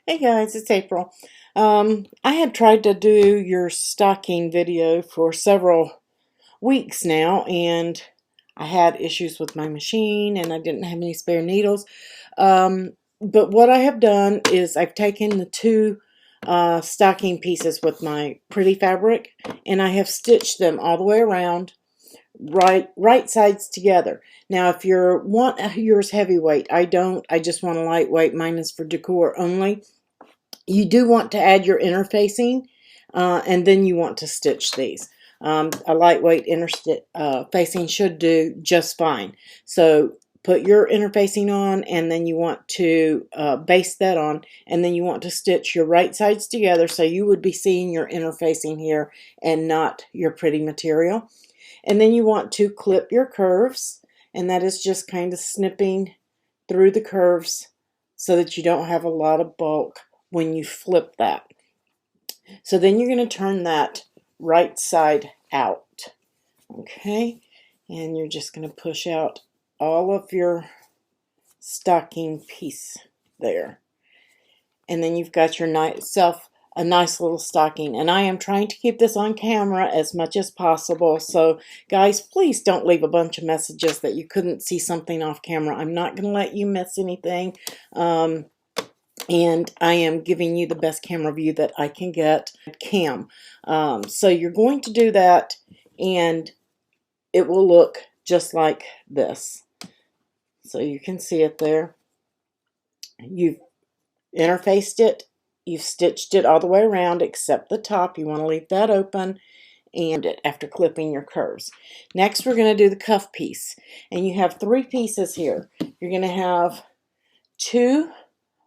Hey guys, it's April. I had tried to do your stocking video for several weeks now, and I had issues with my machine and I didn't have any spare needles. But what I have done is I've taken the two stocking pieces with my pretty fabric and I have stitched them all the way around, right sides together. Now if you want yours heavyweight, I don't. I just want a lightweight. Mine is for decor only. You do want to add your interfacing, and then you want to stitch these. A lightweight interfacing should do just fine. So put your interfacing on, and then you want to baste that on, and then you want to stitch your right sides together, so you would be seeing your interfacing here and not your pretty material. And then you want to clip your curves, and that is just kind of snipping through the curves so that you don't have a lot of bulk when you flip that. So then you're going to turn that right side out. Okay, and you're just going to push out all of your stocking piece there. And then you've got your a nice little stocking. And I am trying to keep this on camera as much as possible. So guys, please don't leave a bunch of messages that you couldn't see something off camera. I'm not going to let you miss anything. And I am giving you the best camera view that I can get. So you're going to do that, and it will look just like this. So you can see it there. You've interfaced it. You've stitched it all the way around except the top. You want to leave that open, and after clipping your curves. Next, we're going to do the cuff piece. And you have three pieces here. You're going to have two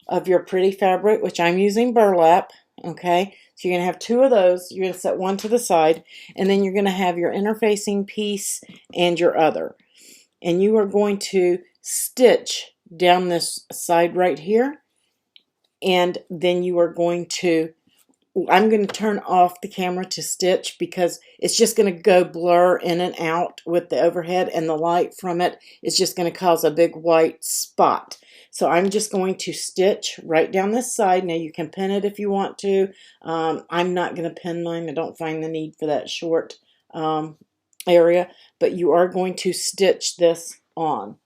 of your pretty fabric, which I'm using burlap. Okay, so you're going to have two of those. You're going to set one to the side, and then you're going to have your interfacing piece and your other. And you are going to stitch down this side right here, and then you are going to, I'm going to turn off the camera to stitch because it's just going to go blur in and out with the overhead, and the light from it is just going to cause a big white spot. So I'm just going to stitch right down this side. Now you can pin it if you want to. I'm not going to pin mine. I don't find the need for that short area, but you are going to stitch this on.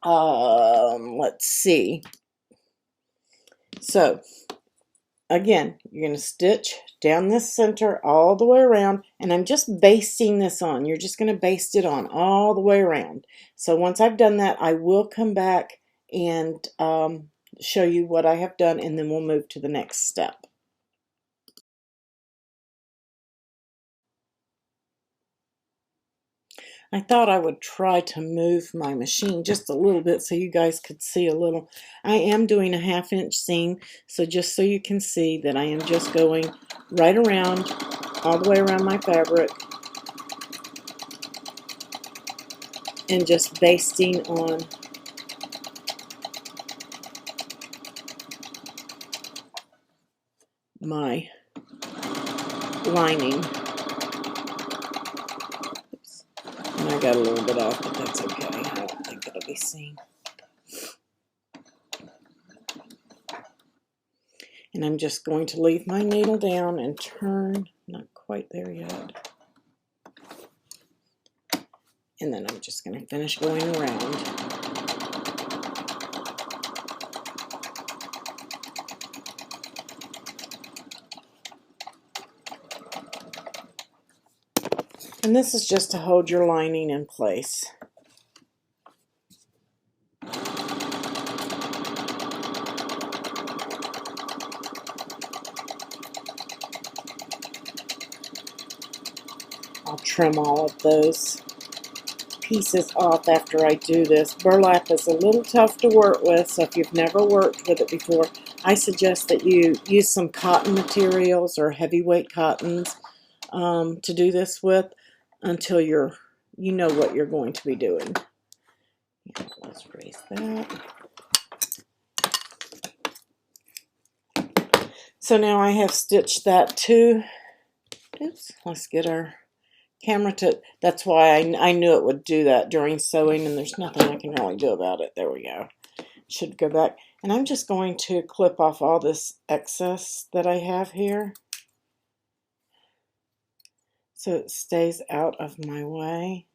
Let's see. So again, you're going to stitch down this center all the way around, and I'm just basting this on. You're just going to baste it on all the way around. So once I've done that, I will come back and show you what I have done, and then we'll move to the next step. I thought I would try to move my machine just a little bit so you guys could see a little. I am doing a 1/2-inch seam, so just so you can see that I am just going right around, all the way around my fabric, and just basting on my lining. Oops. And I got a little bit off, but that's okay. I don't think it'll be seen. And I'm just going to leave my needle down and turn, not quite there yet. And then I'm just going to finish going around. And this is just to hold your lining in place. I'll trim all of those pieces off after I do this. Burlap is a little tough to work with, so if you've never worked with it before, I suggest that you use some cotton materials or heavyweight cottons to do this with until you know what you're going to be doing. Let's raise that. So now I have stitched that too. Oops, let's get our camera to, that's why I knew it would do that during sewing, and there's nothing I can really do about it. There we go. Should go back. And I'm just going to clip off all this excess that I have here so it stays out of my way.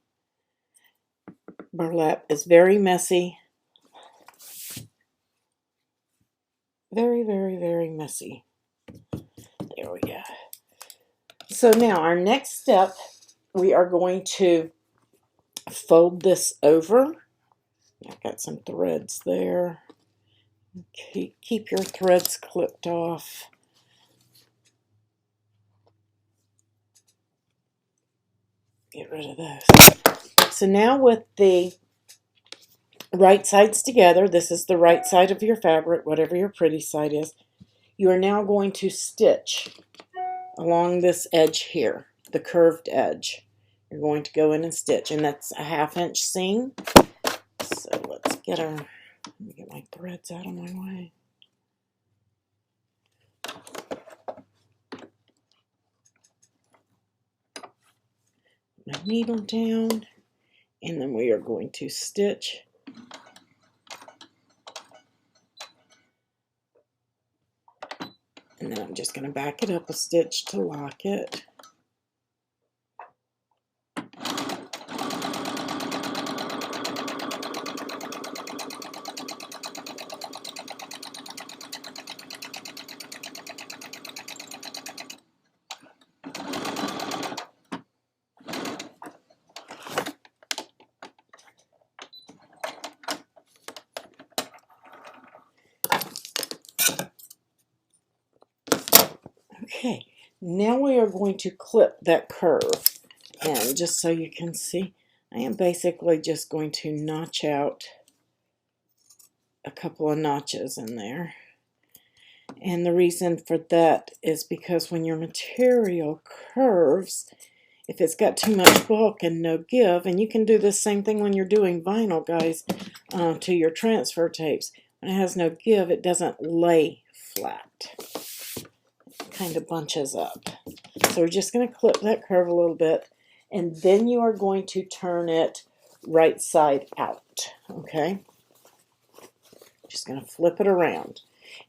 Burlap is very messy. Very, very, very messy. There we go. So now our next step, we are going to fold this over. I've got some threads there. Keep your threads clipped off. Get rid of those. So now with the right sides together, this is the right side of your fabric, whatever your pretty side is, you are now going to stitch along this edge here, the curved edge. You're going to go in and stitch, and that's a 1/2 inch seam. So let's get let me get my threads out of my way. My needle down, and then we are going to stitch and then I'm just going to back it up a stitch to lock it. Okay, now we are going to clip that curve, and just so you can see, I am basically just going to notch out a couple of notches in there. And the reason for that is because when your material curves, if it's got too much bulk and no give, and you can do the same thing when you're doing vinyl, guys, to your transfer tapes. When it has no give, it doesn't lay flat. Kind of bunches up. So we're just going to clip that curve a little bit, and then you are going to turn it right side out. Okay, just going to flip it around,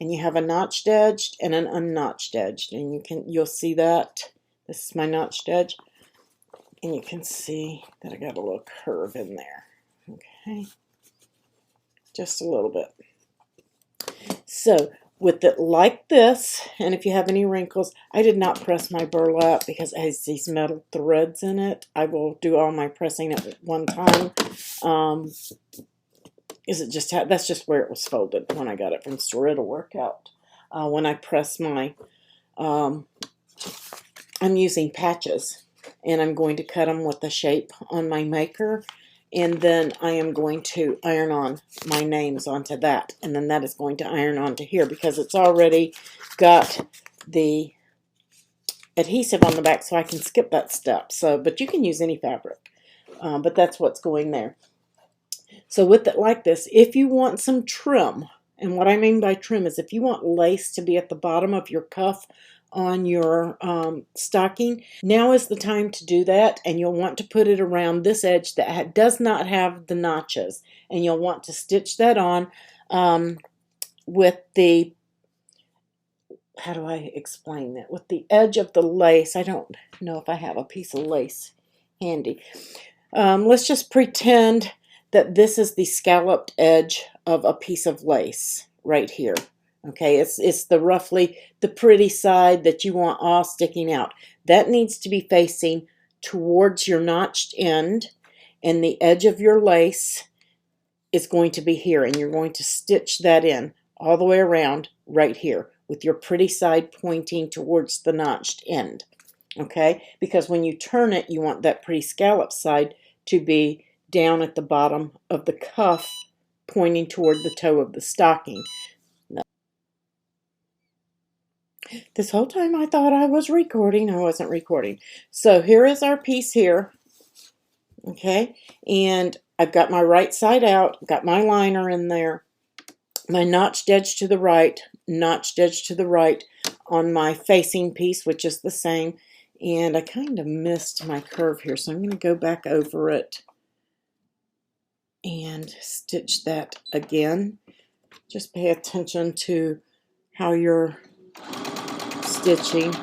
and you have a notched edge and an unnotched edge, and you'll see that this is my notched edge, and you can see that I got a little curve in there. Okay, just a little bit. So with it like this, and if you have any wrinkles, I did not press my burlap because it has these metal threads in it. I will do all my pressing at one time. That's just where it was folded when I got it from the store. It'll work out. When I press my, I'm using patches, and I'm going to cut them with the shape on my maker. And then I am going to iron on my names onto that. And then that is going to iron onto here because it's already got the adhesive on the back, so I can skip that step. So, but you can use any fabric. But that's what's going there. So with it like this, if you want some trim, and what I mean by trim is if you want lace to be at the bottom of your cuff on your stocking, now is the time to do that, and you'll want to put it around this edge that does not have the notches, and you'll want to stitch that on with the, how do I explain that, with the edge of the lace. I don't know if I have a piece of lace handy. Let's just pretend that this is the scalloped edge of a piece of lace right here. Okay, it's the roughly the pretty side that you want all sticking out. That needs to be facing towards your notched end, and the edge of your lace is going to be here, and you're going to stitch that in all the way around right here with your pretty side pointing towards the notched end. Okay, because when you turn it, you want that pretty scallop side to be down at the bottom of the cuff pointing toward the toe of the stocking. This whole time I thought I was recording. I wasn't recording. So here is our piece here. Okay, and I've got my right side out, got my liner in there, my notched edge to the right, notched edge to the right on my facing piece, which is the same. And I kind of missed my curve here, so I'm going to go back over it and stitch that again. Just pay attention to how you're stitching.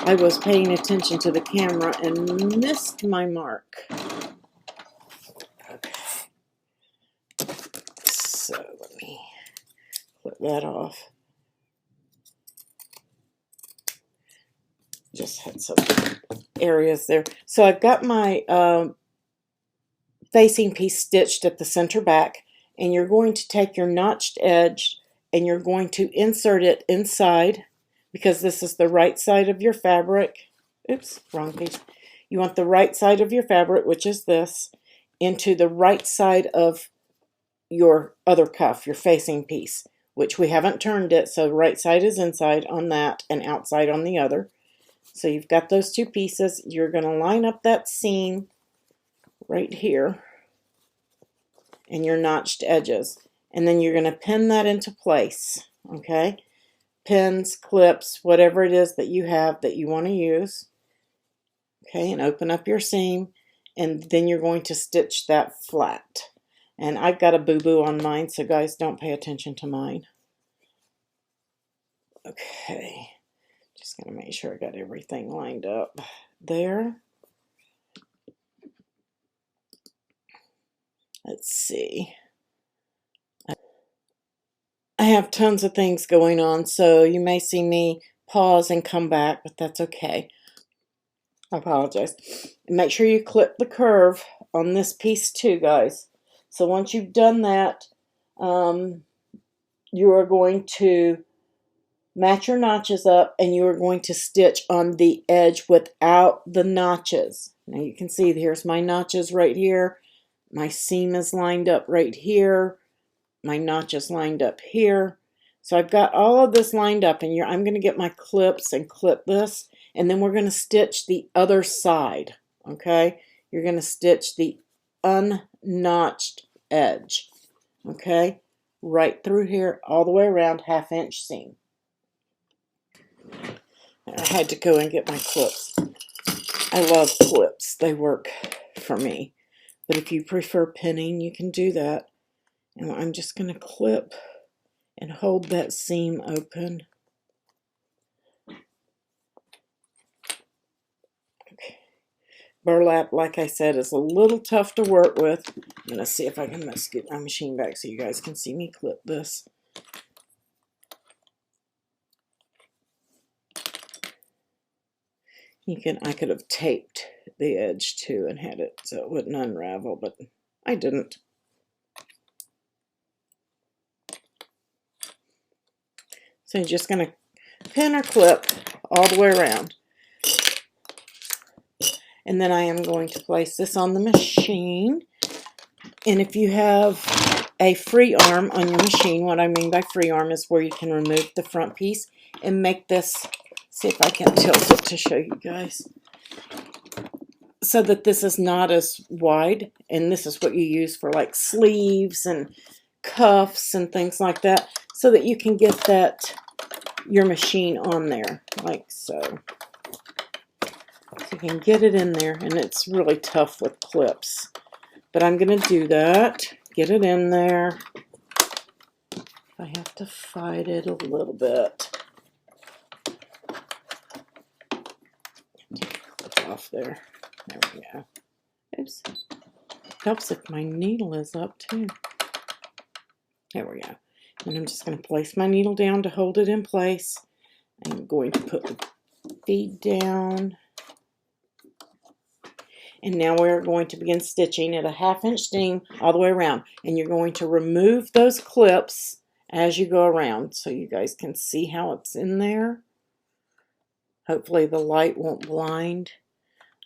I was paying attention to the camera and missed my mark. Okay. So let me clip that off. Just had some areas there. So I've got my facing piece stitched at the center back, and you're going to take your notched edge and you're going to insert it inside, because this is the right side of your fabric. Oops, wrong piece. You want the right side of your fabric, which is this, into the right side of your other cuff, your facing piece, which we haven't turned it, so right side is inside on that and outside on the other. So you've got those two pieces. You're going to line up that seam right here and your notched edges, and then you're going to pin that into place. Okay, pins, clips, whatever it is that you have that you want to use. Okay, and open up your seam, and then you're going to stitch that flat. And I've got a boo-boo on mine, so guys, don't pay attention to mine. Okay, just going to make sure I got everything lined up there. Let's see. I have tons of things going on, so you may see me pause and come back, but that's okay. I apologize. And make sure you clip the curve on this piece too, guys. So once you've done that, you are going to match your notches up, and you are going to stitch on the edge without the notches. Now you can see here's my notches right here. My seam is lined up right here. My notches lined up here. So I've got all of this lined up, and I'm going to get my clips and clip this, and then we're going to stitch the other side. Okay, you're going to stitch the unnotched edge. Okay, right through here, all the way around, 1/2 inch seam. I had to go and get my clips. I love clips. They work for me. But if you prefer pinning, you can do that. And I'm just going to clip and hold that seam open. Okay. Burlap, like I said, is a little tough to work with. I'm going to see if I can scoot my machine back so you guys can see me clip this. I could have taped the edge too and had it so it wouldn't unravel, but I didn't. So you're just going to pin or clip all the way around. And then I am going to place this on the machine. And if you have a free arm on your machine, what I mean by free arm is where you can remove the front piece and make this, see if I can tilt it to show you guys, so that this is not as wide. And this is what you use for like sleeves and cuffs and things like that, so that you can get your machine on there like so. So you can get it in there, and it's really tough with clips. But I'm going to do that, get it in there. I have to fight it a little bit. Clip off there. There we go. Oops. Helps if my needle is up too. There we go. And I'm just going to place my needle down to hold it in place. I'm going to put the bead down. And now we're going to begin stitching at a 1/2 inch seam all the way around. And you're going to remove those clips as you go around so you guys can see how it's in there. Hopefully the light won't blind.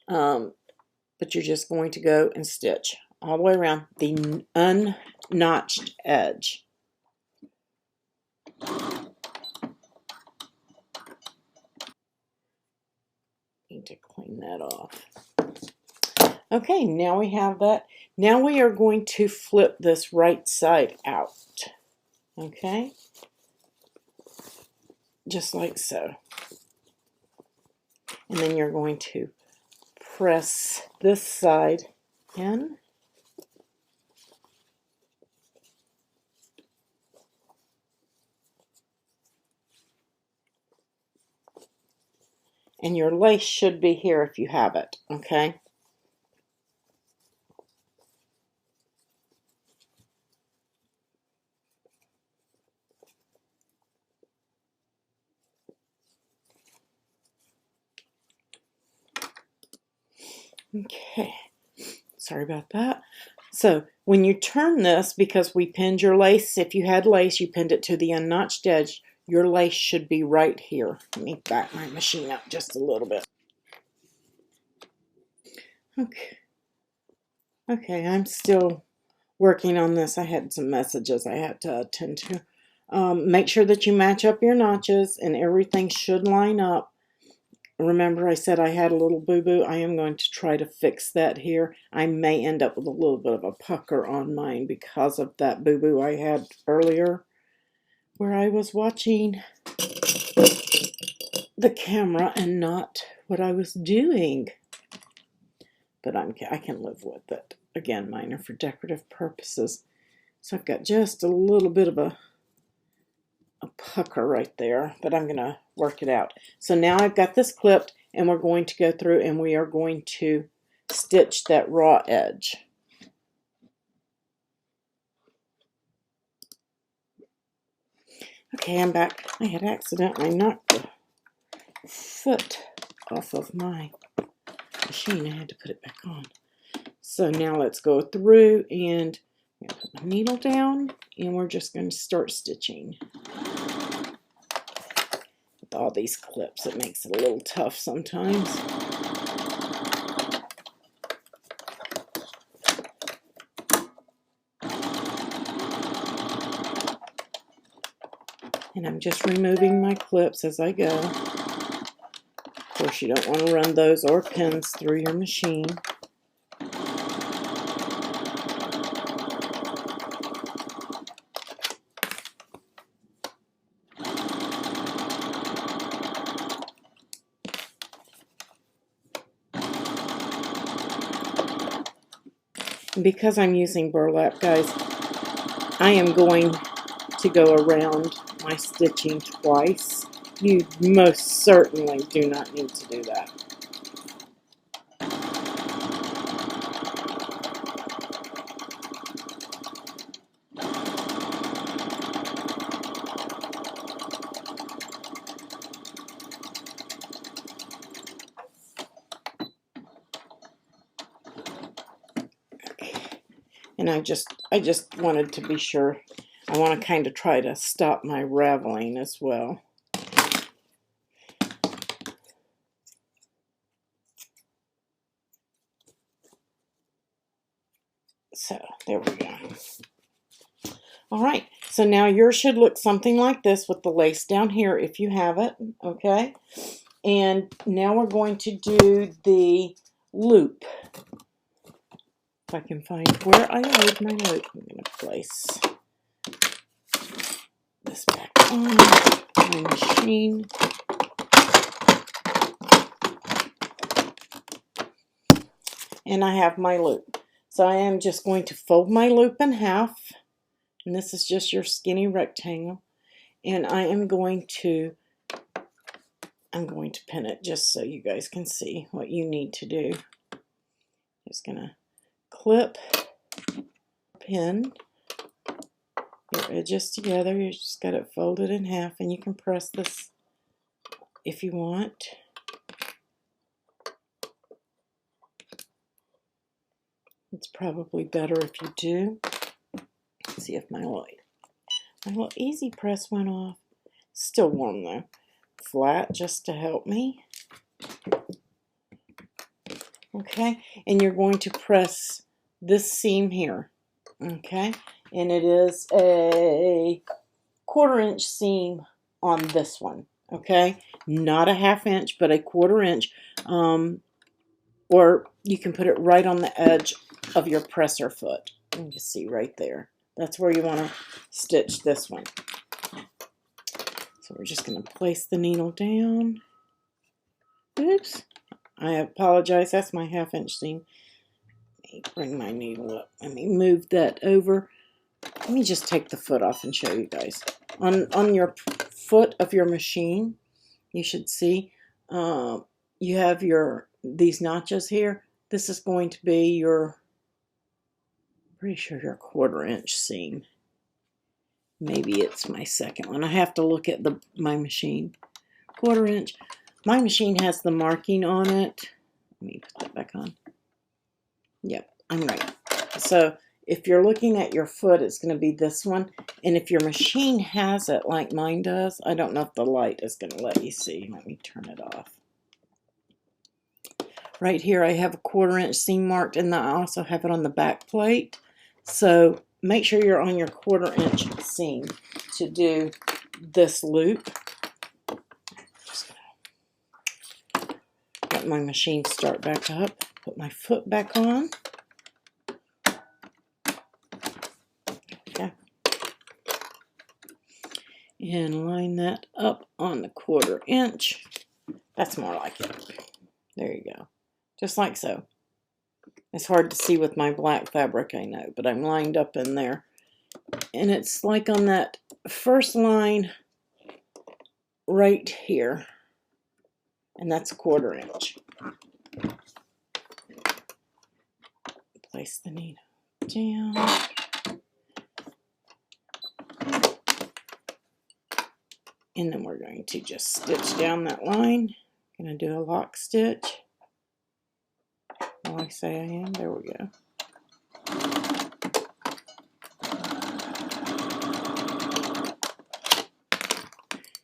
But you're just going to go and stitch all the way around the unnotched edge. Need to clean that off. Okay, now we have that. Now we are going to flip this right side out. Okay, just like so. And then you're going to press this side in. And your lace should be here if you have it, okay? Okay, sorry about that. So when you turn this, because we pinned your lace, if you had lace, you pinned it to the unnotched edge, your lace should be right here. Let me back my machine up just a little bit. Okay, I'm still working on this. I had some messages I had to attend to. Make sure that you match up your notches and everything should line up. Remember I said I had a little boo-boo. I am going to try to fix that here. I may end up with a little bit of a pucker on mine because of that boo-boo I had earlier where I was watching the camera and not what I was doing. But I can live with it. Again, mine are for decorative purposes. So I've got just a little bit of a pucker right there, but I'm going to work it out. So now I've got this clipped, and we're going to go through and we are going to stitch that raw edge. Okay, I'm back. I had accidentally knocked the foot off of my machine. I had to put it back on. So now let's go through and put my needle down, and we're just going to start stitching. With all these clips, it makes it a little tough sometimes. And I'm just removing my clips as I go. Of course, you don't want to run those or pins through your machine. And because I'm using burlap, guys, I am going to go around my stitching twice. You most certainly do not need to do that. And I just wanted to be sure. I want to kind of try to stop my raveling as well. So there we go. All right, so now yours should look something like this with the lace down here if you have it, okay? And now we're going to do the loop. If I can find where I laid my loop, I'm going to place this back on my machine. And I have my loop. So I am just going to fold my loop in half. And this is just your skinny rectangle. And I am going to pin it just so you guys can see what you need to do. Just gonna clip, pin your edges together. You just got it folded in half, and you can press this if you want. It's probably better if you do. Let's see if my little easy press went off. Still warm though. Flat just to help me. Okay, and you're going to press this seam here. Okay, and it is a 1/4 inch seam on this one. Okay, not a 1/2 inch, but a 1/4 inch. Or you can put it right on the edge of your presser foot. You can see right there. That's where you want to stitch this one. So we're just going to place the needle down. Oops. I apologize. That's my 1/2 inch seam. Let me bring my needle up. Let me move that over. Let me just take the foot off and show you guys. On your foot of your machine, you should see you have these notches here. This is going to be your, pretty sure your 1/4 inch seam. Maybe it's my second one. I have to look at my machine. 1/4 inch. My machine has the marking on it. Let me put that back on. Yep, I'm right. So if you're looking at your foot, it's going to be this one. And if your machine has it like mine does, I don't know if the light is going to let you see. Let me turn it off. Right here I have a 1/4 inch seam marked, and I also have it on the back plate. So make sure you're on your 1/4 inch seam to do this loop. Just let my machine start back up. Put my foot back on. Okay. And line that up on the 1/4 inch. That's more like it. There you go. Just like so. It's hard to see with my black fabric, I know, but I'm lined up in there. And it's like on that first line right here. And that's a 1/4 inch. Place the needle down. And then we're going to just stitch down that line. I'm going to do a lock stitch. Well, I say I am. There we go.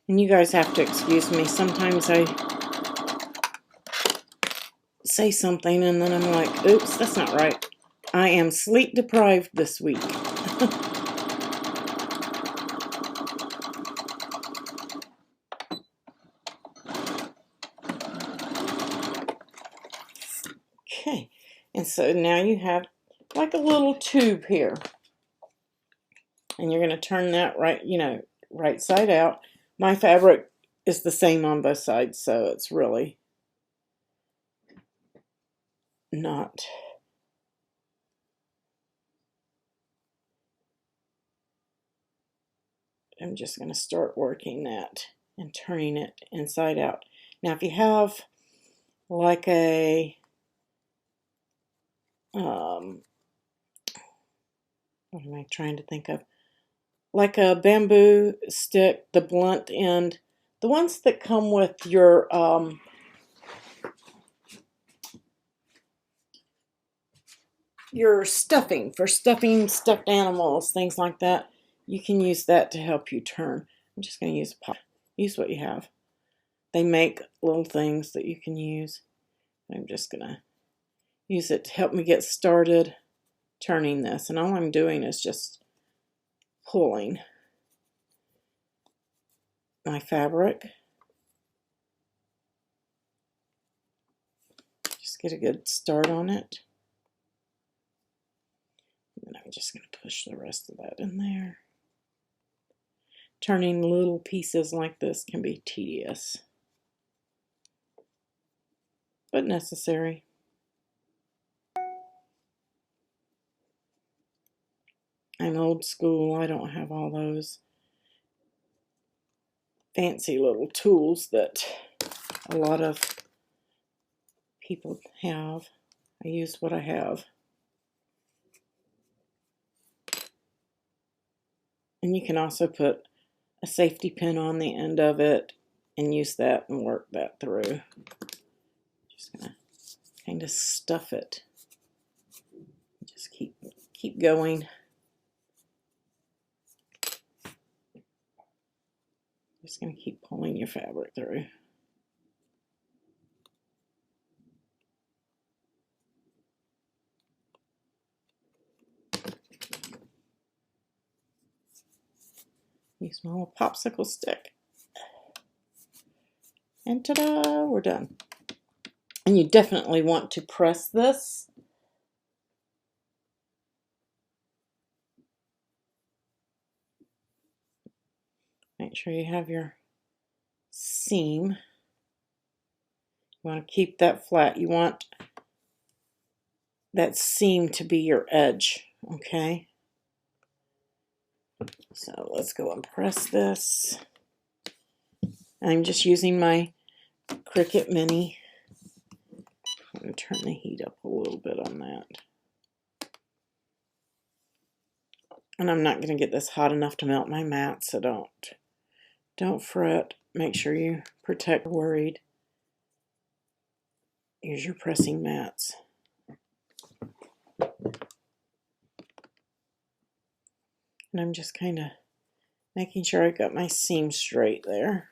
And you guys have to excuse me. Sometimes I say something and then I'm like, oops, that's not right. I am sleep deprived this week. Okay, and so now you have like a little tube here. And you're going to turn that right side out. My fabric is the same on both sides, so it's really not. I'm just going to start working that and turning it inside out. Now, if you have like a, what am I trying to think of? Like a bamboo stick, the blunt end, the ones that come with your stuffing, for stuffing stuffed animals, things like that. You can use that to help you turn. I'm just going to use a pop. Use what you have. They make little things that you can use. I'm just going to use it to help me get started turning this. And all I'm doing is just pulling my fabric. Just get a good start on it. And then I'm just going to push the rest of that in there. Turning little pieces like this can be tedious, but necessary. I'm old school. I don't have all those fancy little tools that a lot of people have. I use what I have. And you can also put a safety pin on the end of it and use that and work that through. Just gonna kind of stuff it. Just keep going. Just gonna keep pulling your fabric through. Use my little popsicle stick. And ta-da, we're done. And you definitely want to press this. Make sure you have your seam. You want to keep that flat. You want that seam to be your edge, okay? So let's go and press this. I'm just using my Cricut Mini. going to turn the heat up a little bit on that. And I'm not going to get this hot enough to melt my mat, so don't fret. Make sure you protect worried. Use your pressing mats. And I'm just kind of making sure I got my seam straight there.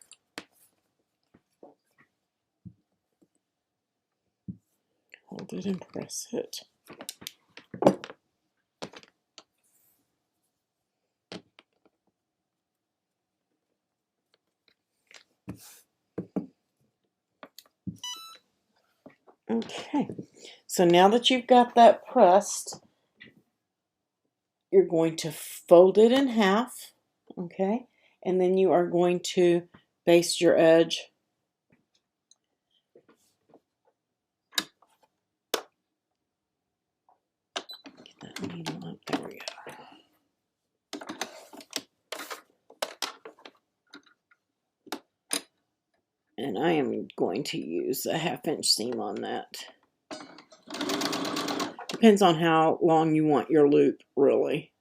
Hold it and press it. Okay, so now that you've got that pressed, you're going to fold it in half, okay? And then you are going to baste your edge. Get that needle up, there we go. And I am going to use a 1/2 inch seam on that. Depends on how long you want your loop, really.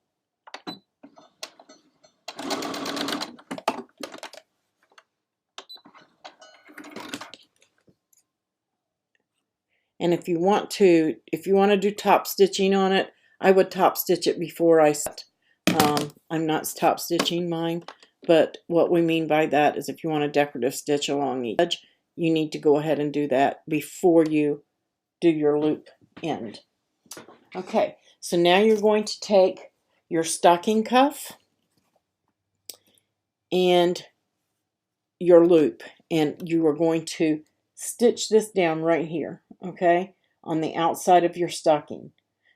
And if you want to do top stitching on it, I would top stitch it before I set. I'm not top stitching mine, but what we mean by that is if you want a decorative stitch along the edge, you need to go ahead and do that before you do your loop end. Okay, so now you're going to take your stocking cuff and your loop, and you are going to stitch this down right here, okay, on the outside of your stocking.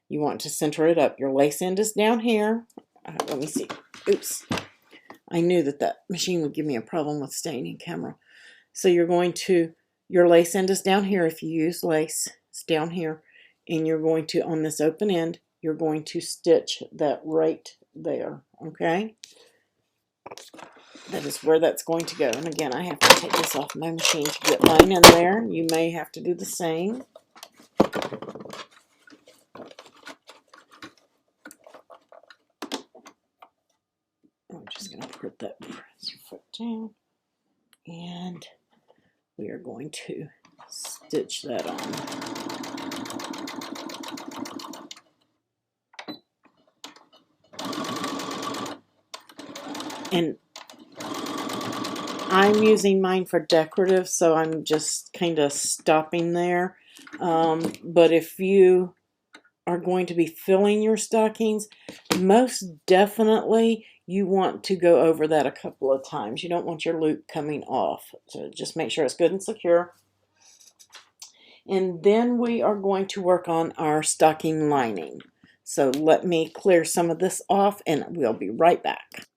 You want to center it up. Your lace end is down here. Let me see. Oops. I knew that machine would give me a problem with staying in camera. So you're going to, your lace end is down here if you use lace. It's down here. And you're going to, on this open end, you're going to stitch that right there, okay? That is where that's going to go. And again, I have to take this off my machine to get mine in there. You may have to do the same. I'm just going to put that press your foot down. And we are going to stitch that on. And I'm using mine for decorative, so I'm just kind of stopping there. But if you are going to be filling your stockings, most definitely you want to go over that a couple of times. You don't want your loop coming off. So just make sure it's good and secure. And then we are going to work on our stocking lining. So let me clear some of this off and we'll be right back.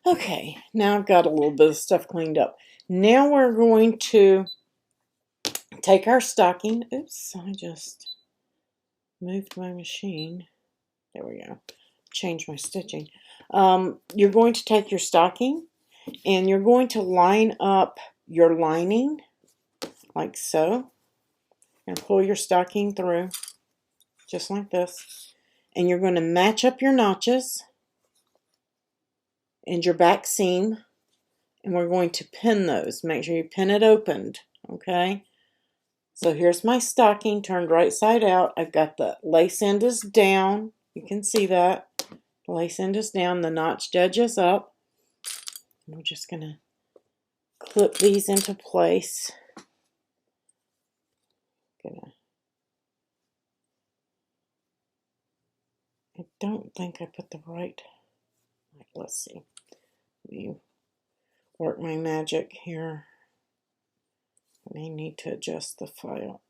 Okay, now I've got a little bit of stuff cleaned up. Now we're going to take our stocking. Oops, I just moved my machine. There we go. Change my stitching. You're going to take your stocking and you're going to line up your lining like so. And pull your stocking through just like this. And you're going to match up your notches and your back seam. And we're going to pin those. Make sure you pin it opened. Okay. So here's my stocking turned right side out. I've got the lace end is down. You can see that. The lace end is down. The notched edge is up. And we're just going to clip these into place. I don't think I put the right. Let's see. Let me work my magic here. I may need to adjust the file.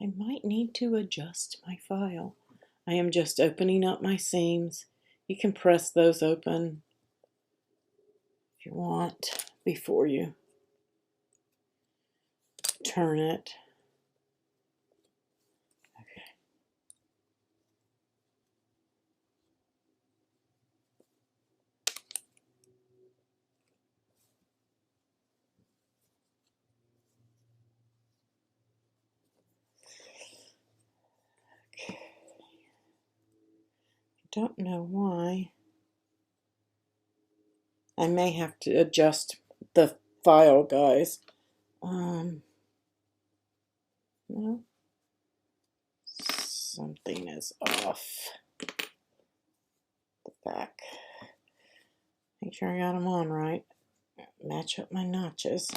I might need to adjust my file. I am just opening up my seams. You can press those open if you want before you turn it. Don't know why. I may have to adjust the file, guys. No. Something is off. The back. Make sure I got them on right. Match up my notches.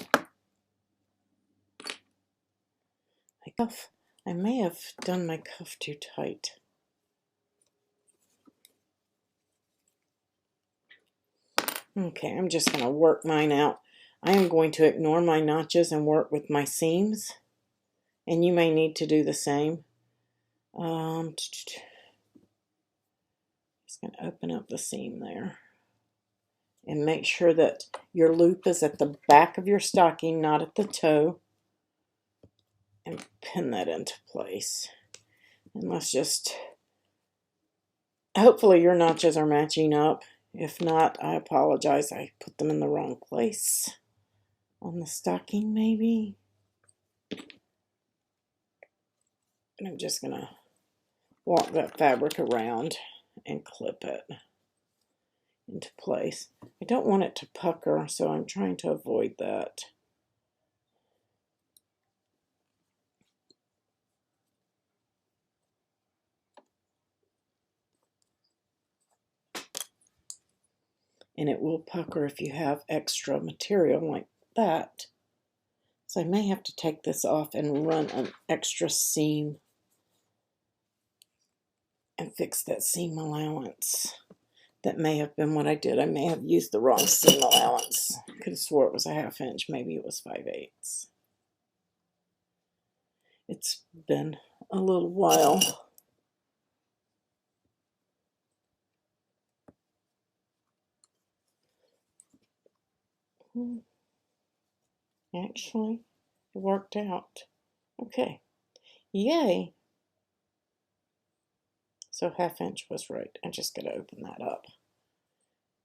My cuff. I may have done my cuff too tight. Okay, I'm just going to work mine out. I am going to ignore my notches and work with my seams. And you may need to do the same. Just going to open up the seam there. And make sure that your loop is at the back of your stocking, not at the toe. And pin that into place. And let's just, hopefully your notches are matching up. If not, I apologize. I put them in the wrong place. On the stocking, maybe. And I'm just going to walk that fabric around and clip it into place. I don't want it to pucker, so I'm trying to avoid that. And it will pucker if you have extra material like that. So I may have to take this off and run an extra seam and fix that seam allowance. That may have been what I did. I may have used the wrong seam allowance. Could have swore it was a 1/2 inch. Maybe it was 5/8. It's been a little while. Actually, it worked out. Okay. Yay. So 1/2 inch was right. I just got to open that up.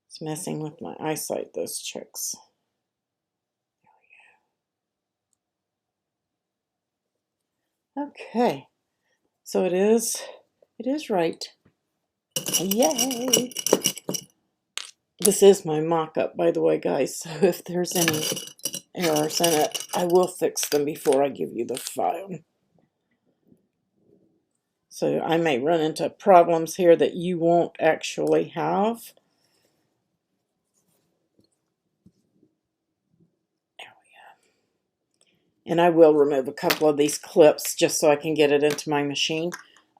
It's messing with my eyesight, those checks. There we go. Okay. So it is right. Yay. This is my mock-up, by the way, guys. So if there's any errors in it, I will fix them before I give you the file. So I may run into problems here that you won't actually have. There we go. And I will remove a couple of these clips just so I can get it into my machine.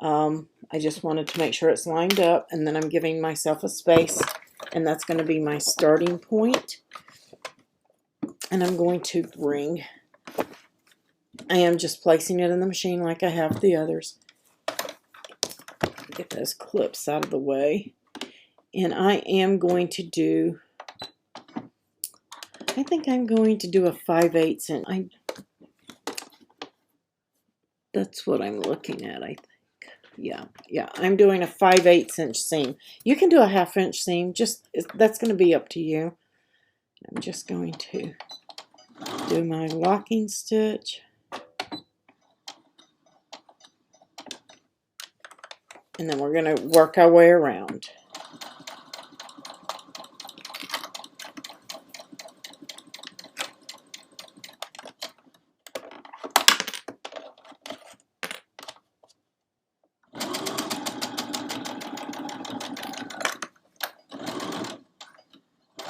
I just wanted to make sure it's lined up, and then I'm giving myself a space, and that's going to be my starting point. And I'm going to bring, I am just placing it in the machine like I have the others. Get those clips out of the way. And I am going to do, I think I'm going to do a 5/8 inch. That's what I'm looking at, I think. Yeah, I'm doing a 5/8 inch seam. You can do a 1/2 inch seam, just that's going to be up to you. I'm just going to do my locking stitch. And then we're going to work our way around.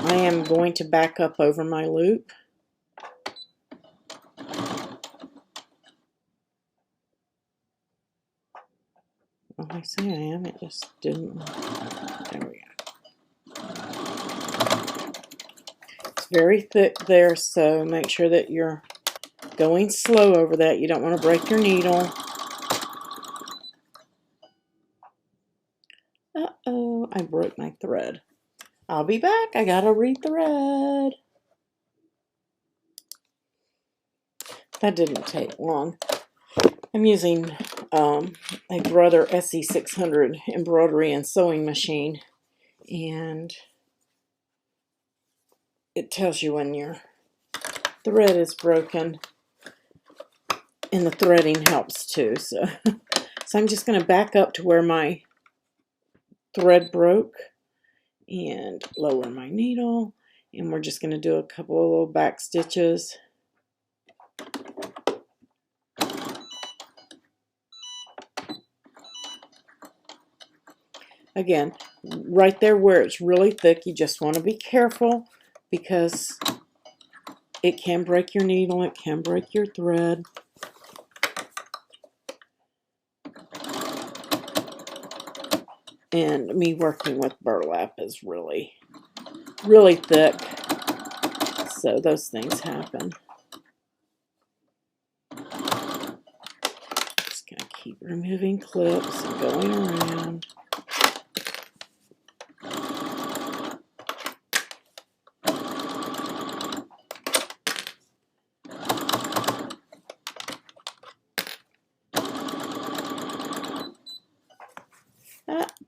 I am going to back up over my loop. Well, I say I am, it just didn't. There we go. It's very thick there, so make sure that you're going slow over that. You don't want to break your needle. Uh-oh, I broke my thread. I'll be back. I gotta re-thread. That didn't take long. I'm using a Brother SE600 embroidery and sewing machine, and it tells you when your thread is broken, and the threading helps too. So I'm just going to back up to where my thread broke, and lower my needle, and we're just going to do a couple of little back stitches. Again, right there where it's really thick, you just want to be careful because it can break your needle, it can break your thread. And me working with burlap is really, really thick, so those things happen. Just going to keep removing clips and going around.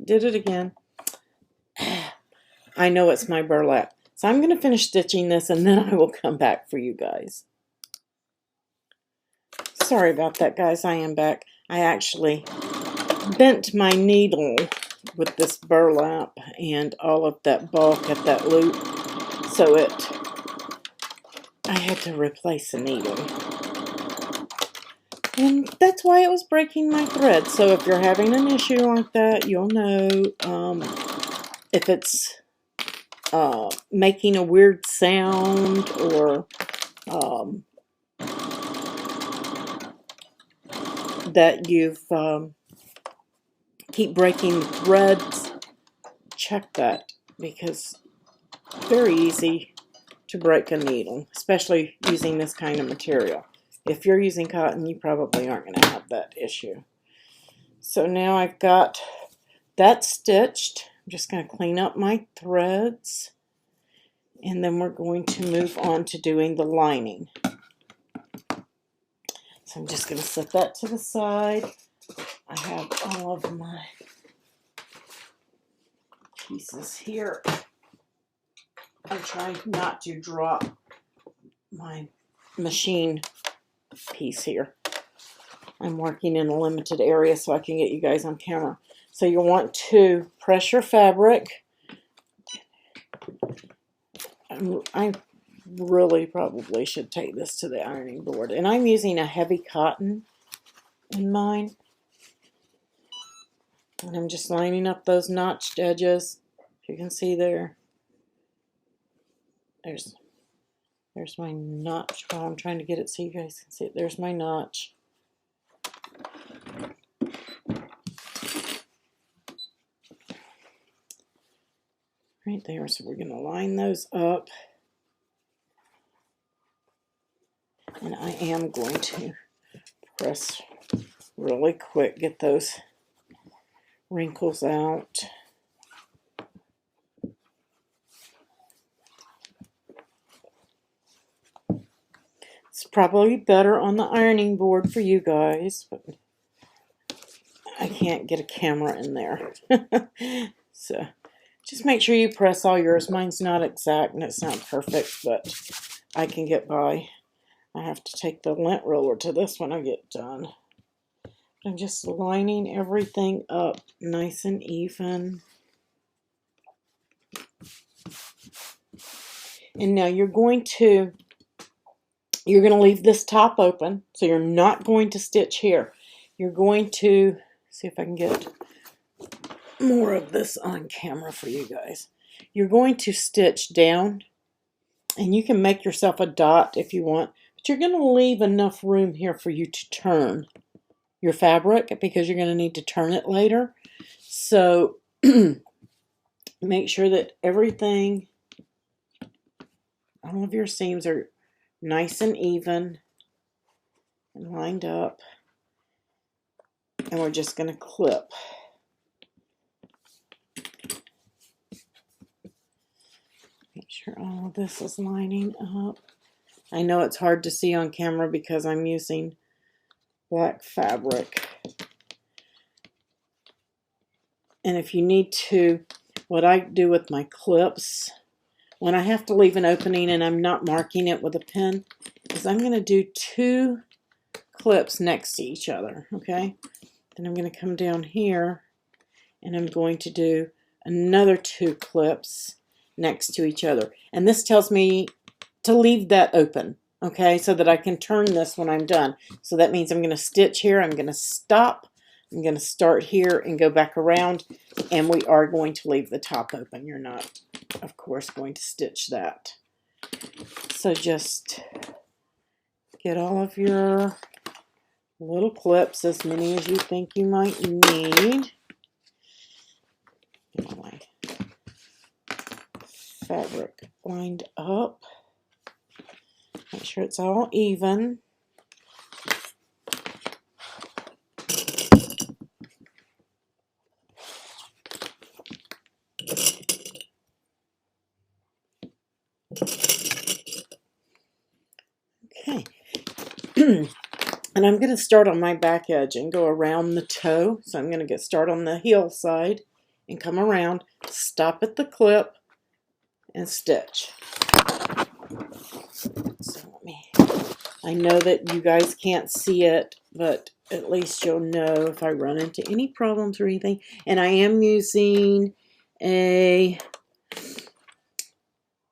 Did it again. I know it's my burlap. So I'm going to finish stitching this and then I will come back for you guys. Sorry about that, guys. I am back. I actually bent my needle with this burlap and all of that bulk at that loop. So I had to replace a needle. And that's why it was breaking my thread. So if you're having an issue like that, you'll know if it's making a weird sound or that you've keep breaking the threads. Check that, because it's very easy to break a needle, especially using this kind of material. If you're using cotton, you probably aren't going to have that issue. So now I've got that stitched. I'm just going to clean up my threads, and then we're going to move on to doing the lining. So I'm just going to set that to the side. I have all of my pieces here. I'm trying not to drop my machine piece here. I'm working in a limited area so I can get you guys on camera. So you want to press your fabric. I really probably should take this to the ironing board. And I'm using a heavy cotton in mine. And I'm just lining up those notched edges. You can see there. There's my notch. Oh, I'm trying to get it so you guys can see it. There's my notch. Right there. So we're going to line those up. And I am going to press really quick, get those wrinkles out. It's probably better on the ironing board for you guys, but I can't get a camera in there. So just make sure you press all yours. Mine's not exact and it's not perfect, but I can get by. I have to take the lint roller to this when I get done. I'm just lining everything up nice and even. And now you're going to leave this top open, so you're not going to stitch here. You're going to, see if I can get more of this on camera for you guys. You're going to stitch down, and you can make yourself a dot if you want, but you're going to leave enough room here for you to turn your fabric, because you're going to need to turn it later. So make sure that everything, all of your seams are nice and even and lined up. And we're just going to clip. Make sure all of this is lining up. I know it's hard to see on camera because I'm using black fabric. And if you need to, what I do with my clips, when I have to leave an opening and I'm not marking it with a pen, is I'm going to do 2 clips next to each other, okay? Then I'm going to come down here and I'm going to do another 2 clips next to each other. And this tells me to leave that open, okay, so that I can turn this when I'm done. So that means I'm going to stitch here, I'm going to stop, I'm going to start here and go back around, and we are going to leave the top open. You're not, of course, going to stitch that. So just get all of your little clips, as many as you think you might need. Get all my fabric lined up. Make sure it's all even. Okay. And I'm going to start on my back edge and go around the toe. So I'm going to start on the heel side and come around, stop at the clip, and stitch. So I know that you guys can't see it, but at least you'll know if I run into any problems or anything. And I am using a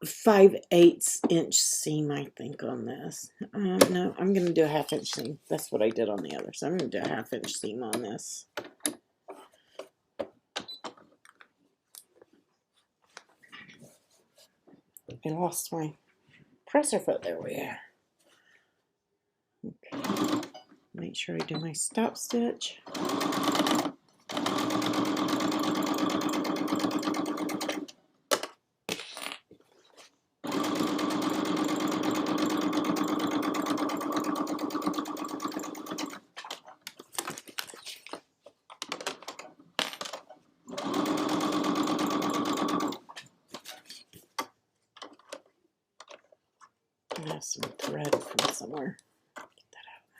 5/8 inch seam, I think, on this. No, I'm going to do a 1/2 inch seam. That's what I did on the other. So I'm going to do a 1/2 inch seam on this. I lost my presser foot. There we are. Okay. Make sure I do my stop stitch. I have some thread from somewhere. Get that out of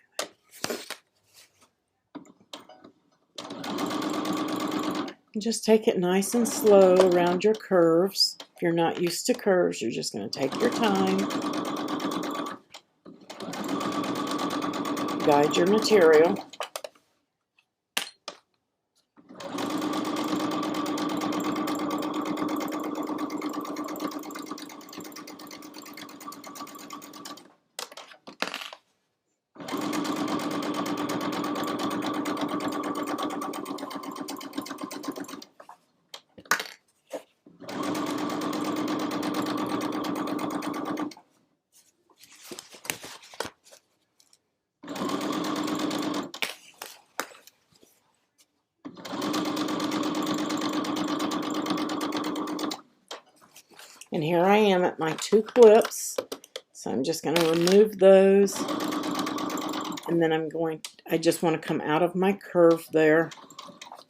my way. Just take it nice and slow around your curves. If you're not used to curves, you're just going to take your time. Guide your material. And here I am at my 2 clips. So I'm just going to remove those. And then I just want to come out of my curve there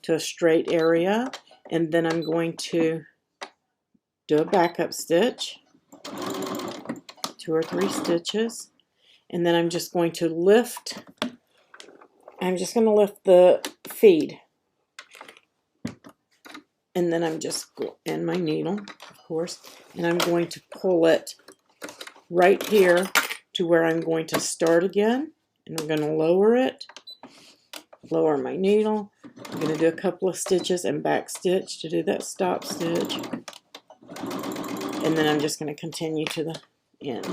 to a straight area. And then I'm going to do a backup stitch. 2 or 3 stitches. And then I'm just going to lift. I'm just going to lift the feed. And then I'm just and my needle, of course, and I'm going to pull it right here to where I'm going to start again, and I'm going to lower it, lower my needle. I'm going to do a couple of stitches and back stitch to do that stop stitch, and then I'm just going to continue to the end.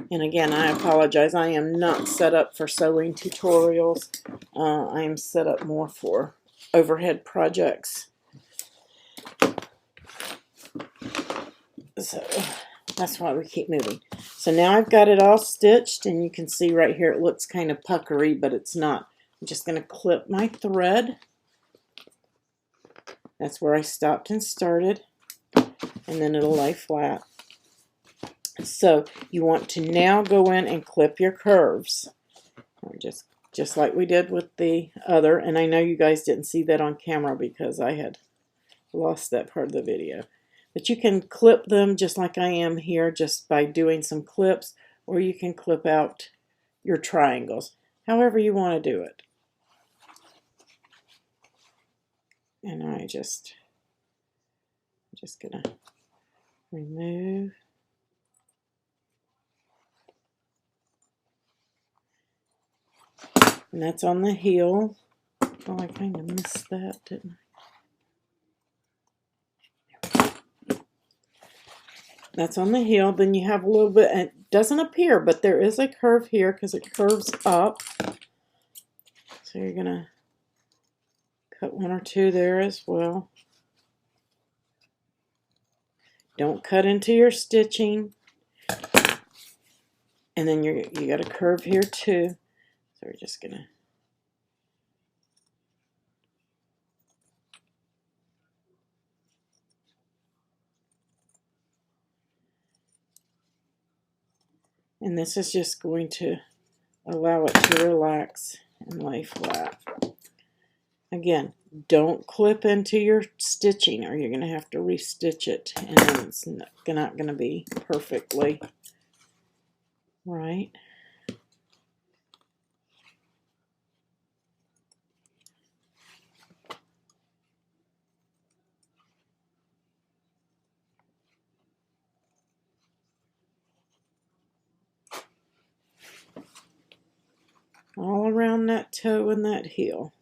And again, I apologize. I am not set up for sewing tutorials. I am set up more for overhead projects. So that's why we keep moving. So now I've got it all stitched, and you can see right here it looks kind of puckery, but it's not. I'm just going to clip my thread. That's where I stopped and started, and then it'll lay flat. So you want to now go in and clip your curves, just like we did with the other. And I know you guys didn't see that on camera because I had lost that part of the video. But you can clip them just like I am here, just by doing some clips, or you can clip out your triangles, however you want to do it. And I'm just gonna remove. And that's on the heel. Oh, I kind of missed that, didn't I? That's on the heel. Then you have a little bit, and it doesn't appear, but there is a curve here because it curves up. So you're going to cut one or two there as well. Don't cut into your stitching. And then you got a curve here too. So we're just going to and this is just going to allow it to relax and lay flat. Again, don't clip into your stitching or you're going to have to restitch it and then it's not going to be perfectly right. All around that toe and that heel.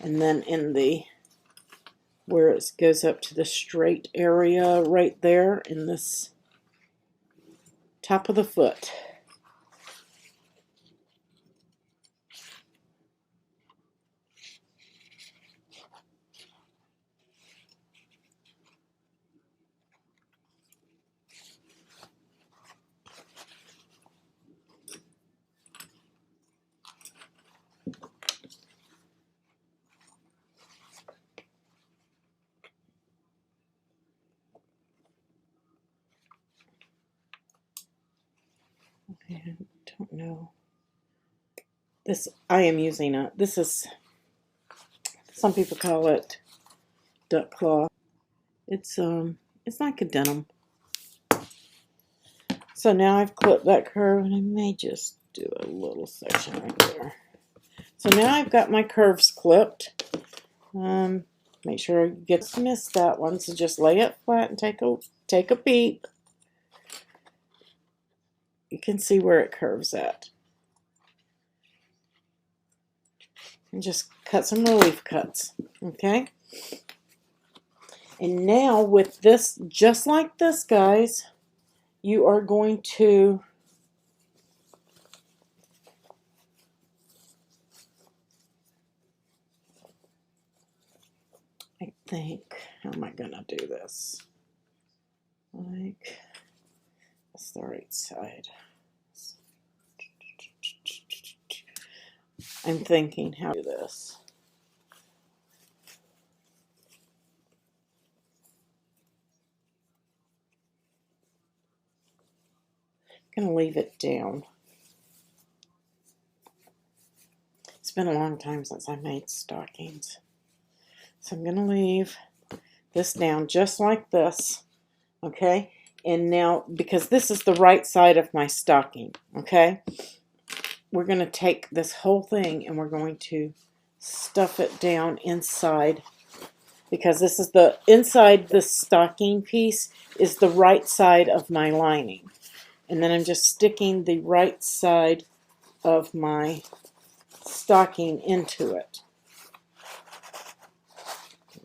And then in the where it goes up to the straight area right there in this top of the foot. I don't know. This I am using this is, some people call it duck cloth. It's like a denim. So now I've clipped that curve and I may just do a little section right there. So now I've got my curves clipped. Make sure you get missed that one. So just lay it flat and take a peek. You can see where it curves at. And just cut some relief cuts. Okay? And now with this, just like this, guys, you are going to I think, how am I going to do this? Like, that's the right side. I'm thinking how to do this. I'm going to leave it down. It's been a long time since I made stockings. So I'm going to leave this down just like this. Okay? And now, because this is the right side of my stocking, okay? We're going to take this whole thing and we're going to stuff it down inside, because this is the inside, the stocking piece is the right side of my lining. And then I'm just sticking the right side of my stocking into it.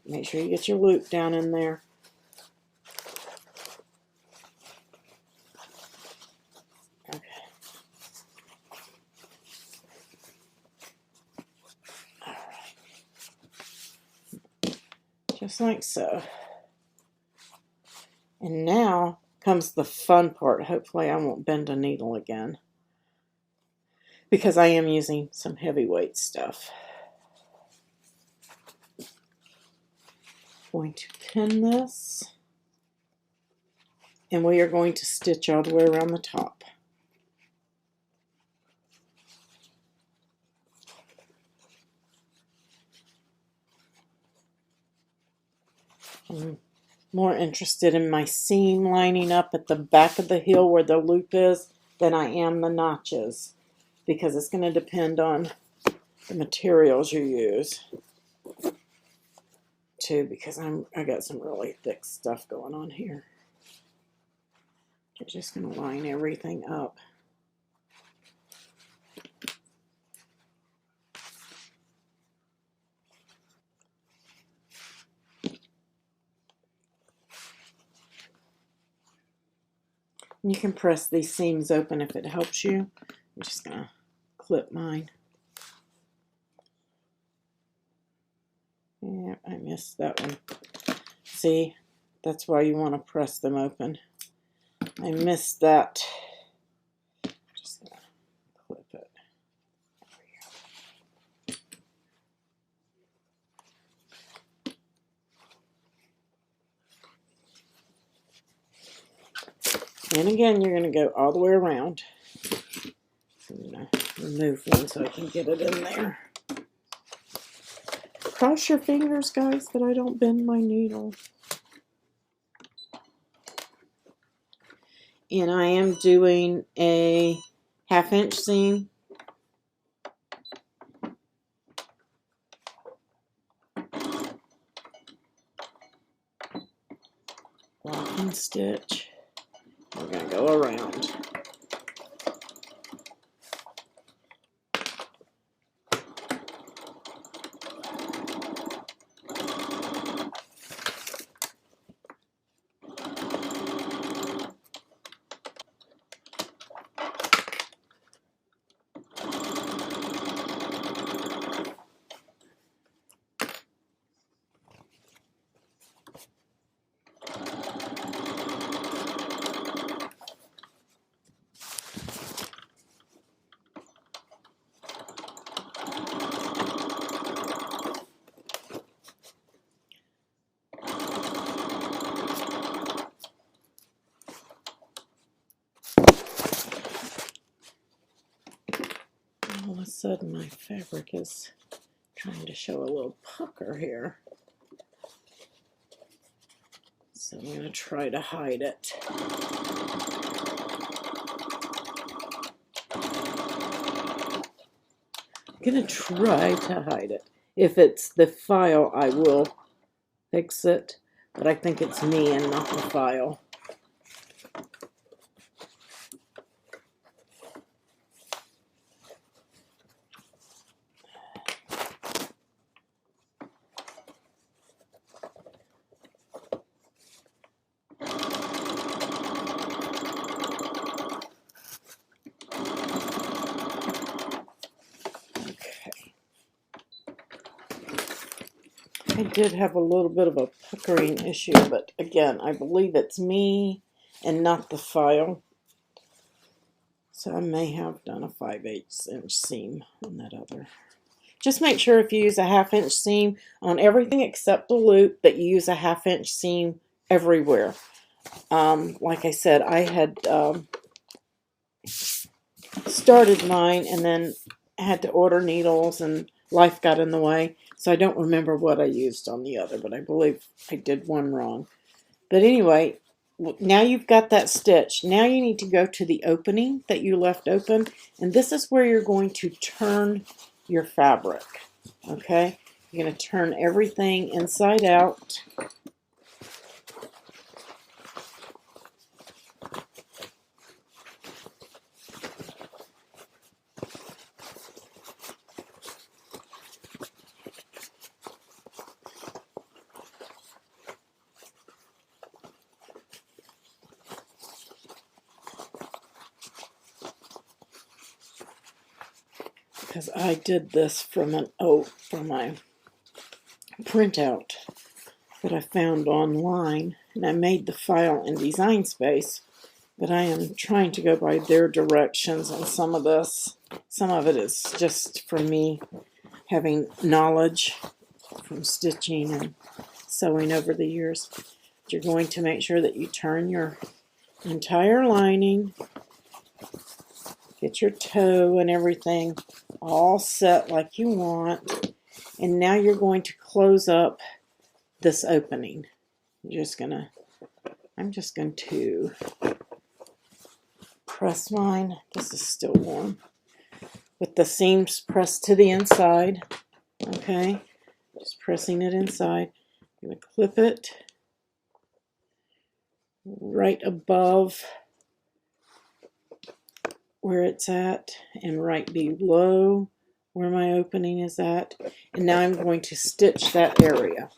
Make sure you get your loop down in there. Okay. All right. Just like so. And now comes the fun part. Hopefully I won't bend a needle again, because I am using some heavyweight stuff. Going to pin this, and we are going to stitch all the way around the top. I'm more interested in my seam lining up at the back of the heel where the loop is than I am the notches, because it's going to depend on the materials you use too, because I got some really thick stuff going on here. You're just going to line everything up. You can press these seams open if it helps you. I'm just going to clip mine. Yeah, I missed that one. See, that's why you want to press them open. I missed that. Just going to clip it. And again, you're going to go all the way around. I'm going to remove one so I can get it in there. Cross your fingers, guys, that I don't bend my needle. And I am doing a 1/2 inch seam. Lock and stitch. We're going to go around. All of a sudden my fabric is trying to show a little pucker here. So I'm going to try to hide it. I'm going to try to hide it. If it's the file, I will fix it, but I think it's me and not the file. I did have a little bit of a puckering issue, but again, I believe it's me and not the file. So I may have done a 5/8 inch seam on that other. Just make sure if you use a 1/2 inch seam on everything except the loop, that you use a 1/2 inch seam everywhere. Like I said, I had started mine and then had to order needles and life got in the way. So I don't remember what I used on the other, but I believe I did one wrong. But anyway, now you've got that stitch. Now you need to go to the opening that you left open. And this is where you're going to turn your fabric. Okay? You're going to turn everything inside out. Because I did this from my printout that I found online, and I made the file in Design Space, but I am trying to go by their directions on some of this. Some of it is just from me having knowledge from stitching and sewing over the years. But you're going to make sure that you turn your entire lining, get your toe and everything all set like you want, and now you're going to close up this opening. I'm just going to press mine. This is still warm. With the seams pressed to the inside. Okay, just pressing it inside. I'm going to clip it right above where it's at and right below where my opening is at. And now I'm going to stitch that area.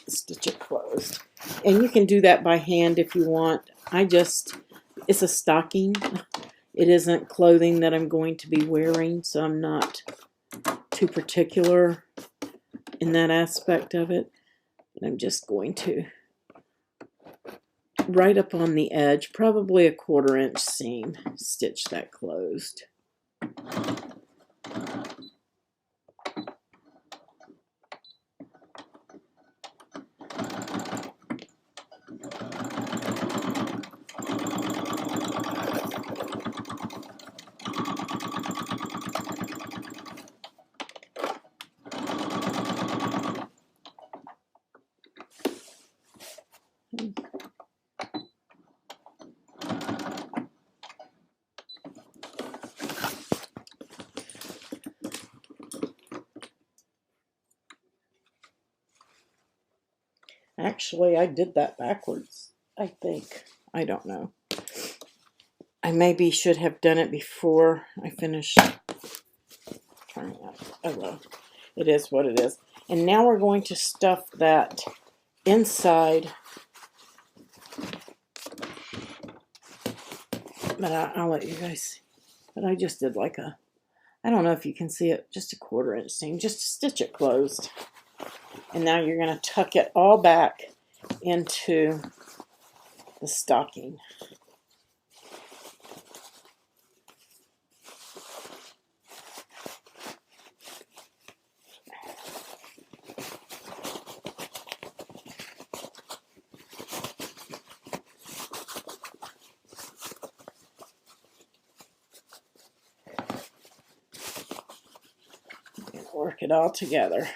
Stitch it closed. And you can do that by hand if you want. It's a stocking. It isn't clothing that I'm going to be wearing, so I'm not too particular in that aspect of it. But I'm just going to, right up on the edge, probably a 1/4 inch seam, stitch that closed. Actually, I did that backwards, I think. I don't know. I maybe should have done it before I finished turning out. Oh well, it is what it is. And now we're going to stuff that inside. But I'll let you guys see. But I just did like a, I don't know if you can see it, just a 1/4 inch seam, just to stitch it closed. And now you're going to tuck it all back into the stocking. And work it all together.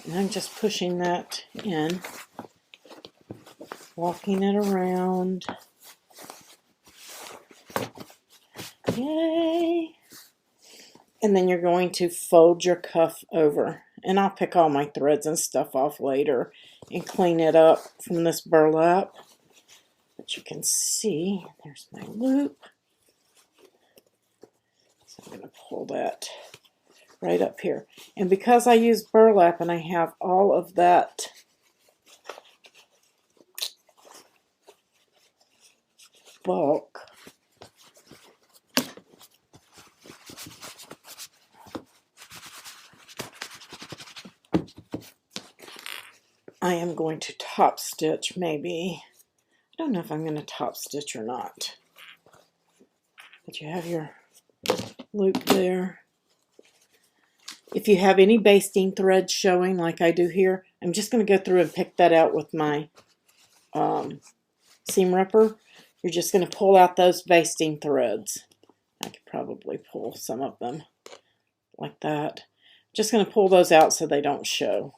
And I'm just pushing that in, walking it around. Yay! And then you're going to fold your cuff over. And I'll pick all my threads and stuff off later and clean it up from this burlap. But you can see, there's my loop. So I'm going to pull that right up here. And because I use burlap and I have all of that bulk, I am going to top stitch maybe. I don't know if I'm going to top stitch or not. But you have your loop there. If you have any basting thread showing like I do here, I'm just going to go through and pick that out with my seam ripper. You're just going to pull out those basting threads. I could probably pull some of them like that. Just going to pull those out so they don't show.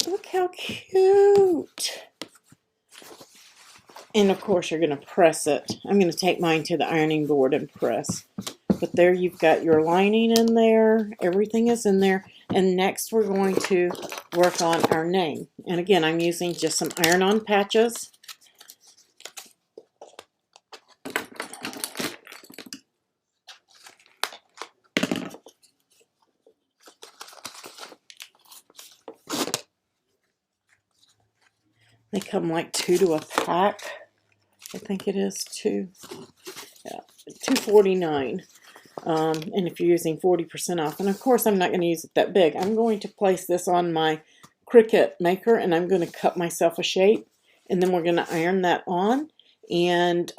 Look how cute. And of course you're going to press it. I'm going to take mine to the ironing board and press. But there you've got your lining in there. Everything is in there. And next we're going to work on our name. And again, I'm using just some iron-on patches. They come like 2 to a pack. I think it is 2. Yeah, $2.49. And if you're using 40% off, and of course I'm not going to use it that big, I'm going to place this on my Cricut maker and I'm going to cut myself a shape, and then we're going to iron that on, and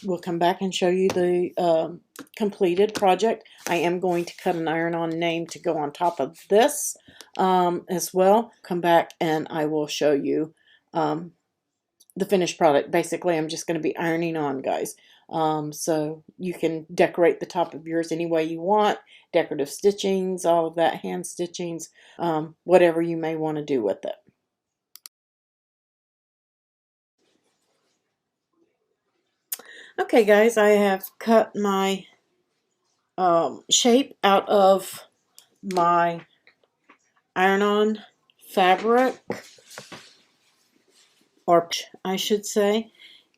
we'll come back and show you the completed project. I am going to cut an iron-on name to go on top of this as well. Come back and I will show you the finished product. Basically, I'm just going to be ironing on, guys. So you can decorate the top of yours any way you want. Decorative stitchings, all of that, hand stitchings, whatever you may want to do with it. Okay, guys, I have cut my shape out of my iron-on fabric, or I should say,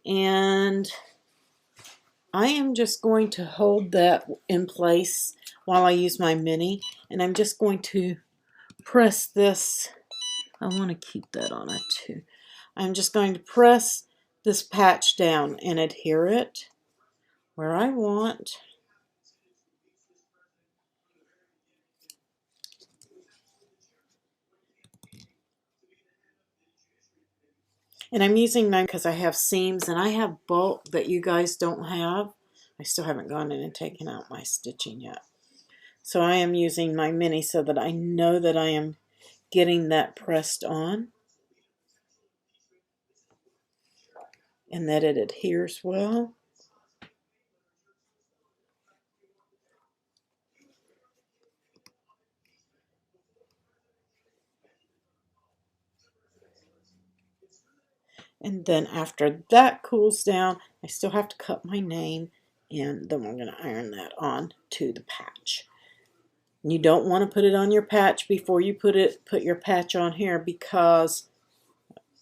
and I am just going to hold that in place while I use my mini, and I'm just going to press this. I want to keep that on it too. I'm just going to press this patch down and adhere it where I want. And I'm using mine because I have seams and I have bulk that you guys don't have. I still haven't gone in and taken out my stitching yet. So I am using my mini so that I know that I am getting that pressed on and that it adheres well. And then after that cools down, I still have to cut my name, and then we're going to iron that on to the patch. You don't want to put it on your patch before you put your patch on here, because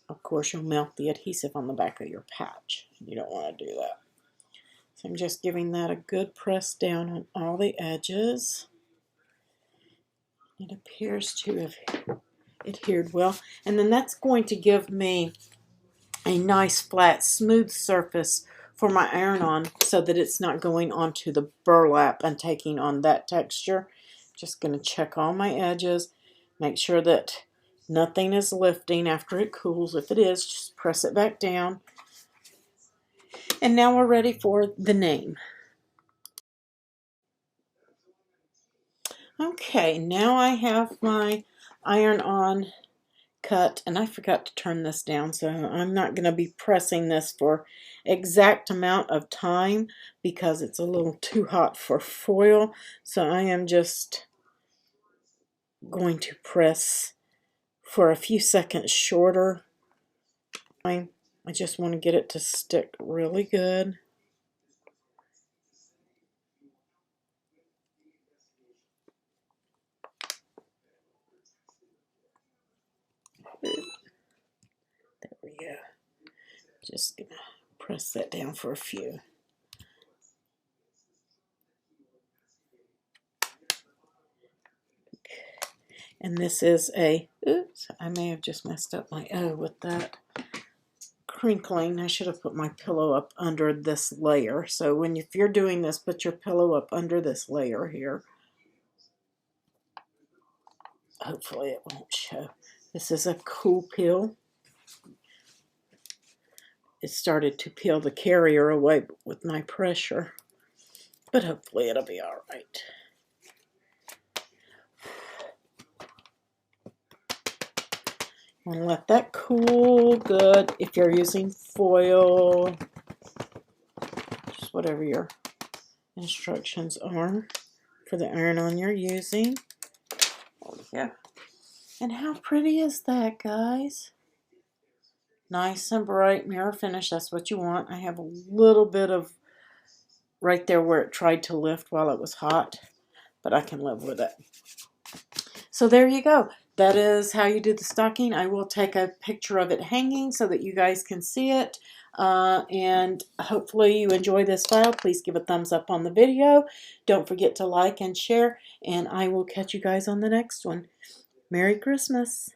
of course you'll melt the adhesive on the back of your patch. You don't want to do that. So I'm just giving that a good press down on all the edges. It appears to have adhered well, and then that's going to give me a nice flat smooth surface for my iron on, so that it's not going onto the burlap and taking on that texture. Just going to check all my edges, make sure that nothing is lifting after it cools. If it is, just press it back down. And now we're ready for the name. Okay, now I have my iron on cut, and I forgot to turn this down, so I'm not going to be pressing this for exact amount of time because it's a little too hot for foil. So I am just going to press for a few seconds shorter. I just want to get it to stick really good. There we go. Just gonna press that down for a few. And this is a, oops, I may have just messed up my O with that crinkling. I should have put my pillow up under this layer. So if you're doing this, put your pillow up under this layer here. Hopefully it won't show. This is a cool peel. It started to peel the carrier away with my pressure, but hopefully it'll be all right. I'm going to let that cool good. If you're using foil, just whatever your instructions are for the iron-on you're using. Oh, yeah. And how pretty is that, guys? Nice and bright mirror finish. That's what you want. I have a little bit of right there where it tried to lift while it was hot, but I can live with it. So there you go. That is how you do the stocking. I will take a picture of it hanging so that you guys can see it. And hopefully you enjoy this file. Please give a thumbs up on the video. Don't forget to like and share. And I will catch you guys on the next one. Merry Christmas.